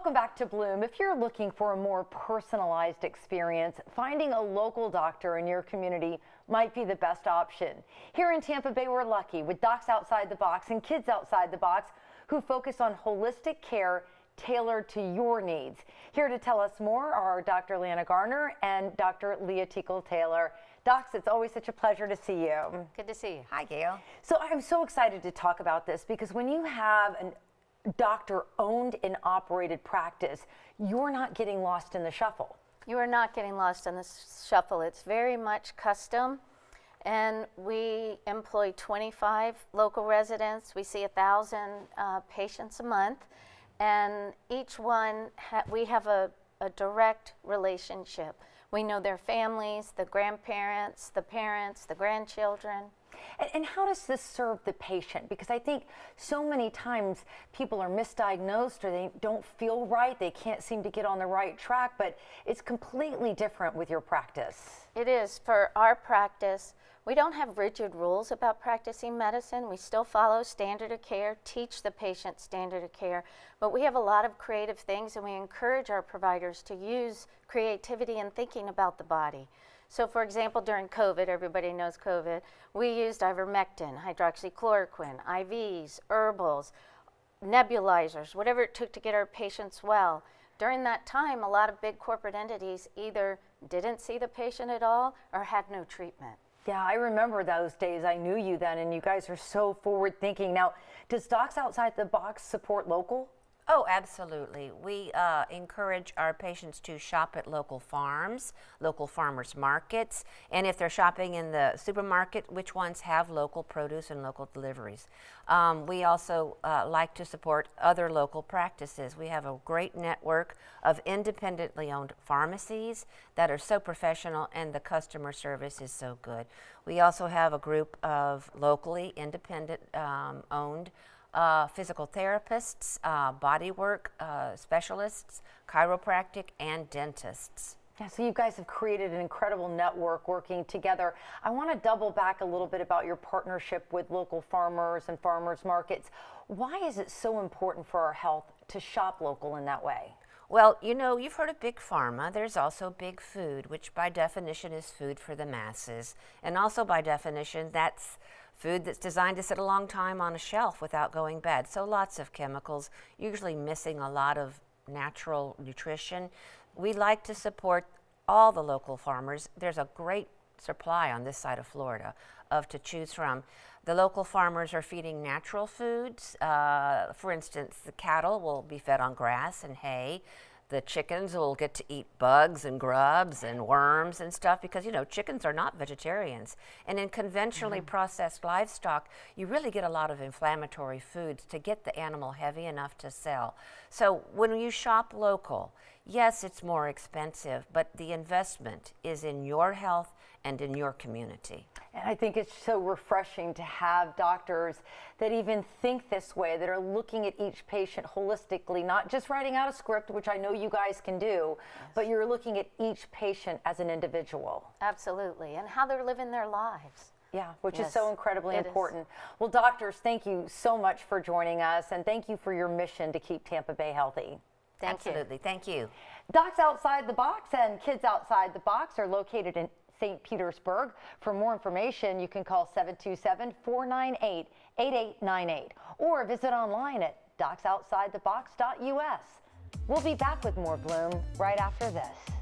Welcome back to Bloom. If you're looking for a more personalized experience, finding a local doctor in your community might be the best option. Here in Tampa Bay, we're lucky with Docs Outside the Box and Kids Outside the Box who focus on holistic care tailored to your needs. Here to tell us more are Dr. Lana Garner and Dr. Leah Tickle-Taylor. Docs, it's always such a pleasure to see you. Good to see you. Hi, Gail. So I'm so excited to talk about this because when you have a doctor-owned and operated practice, you're not getting lost in the shuffle. You are not getting lost in the shuffle. It's very much custom, and we employ 25 local residents. We see 1,000 patients a month, and each one, we have a direct relationship. We know their families, the grandparents, the parents, the grandchildren. And how does this serve the patient? Because I think so many times people are misdiagnosed or they don't feel right, they can't seem to get on the right track, but it's completely different with your practice. It is. For our practice, we don't have rigid rules about practicing medicine. We still follow standard of care, teach the patient standard of care, but we have a lot of creative things, and we encourage our providers to use creativity and thinking about the body. So for example, during COVID, everybody knows COVID, we used ivermectin, hydroxychloroquine, IVs, herbals, nebulizers, whatever it took to get our patients well. During that time, a lot of big corporate entities either didn't see the patient at all or had no treatment. Yeah, I remember those days. I knew you then, and you guys are so forward thinking. Now, does Docs Outside the Box support local? Oh, absolutely. We encourage our patients to shop at local farms, local farmers markets, and if they're shopping in the supermarket, which ones have local produce and local deliveries. We also like to support other local practices. We have a great network of independently owned pharmacies that are so professional, and the customer service is so good. We also have a group of locally independent owned physical therapists, bodywork specialists, chiropractic, and dentists. Yeah, so you guys have created an incredible network working together. I want to double back a little bit about your partnership with local farmers and farmers markets. Why is it so important for our health to shop local in that way? Well, you know, you've heard of big pharma. There's also big food, which by definition is food for the masses. And also by definition, that's food that's designed to sit a long time on a shelf without going bad. So lots of chemicals, usually missing a lot of natural nutrition. We like to support all the local farmers. There's a great supply on this side of Florida to choose from. The local farmers are feeding natural foods. For instance, the cattle will be fed on grass and hay. The chickens will get to eat bugs and grubs and worms and stuff because, you know, chickens are not vegetarians. And in conventionally processed livestock, you really get a lot of inflammatory foods to get the animal heavy enough to sell. So when you shop local, yes, it's more expensive, but the investment is in your health and in your community. And I think it's so refreshing to have doctors that even think this way, that are looking at each patient holistically, not just writing out a script, which I know you guys can do, but you're looking at each patient as an individual. Absolutely, and how they're living their lives. Yeah, which is so incredibly important. Is. Well, doctors, thank you so much for joining us, and thank you for your mission to keep Tampa Bay healthy. Absolutely, thank you. Docs Outside the Box and Kids Outside the Box are located in St. Petersburg. For more information, you can call 727-498-8898 or visit online at docsoutsidethebox.us. We'll be back with more Bloom right after this.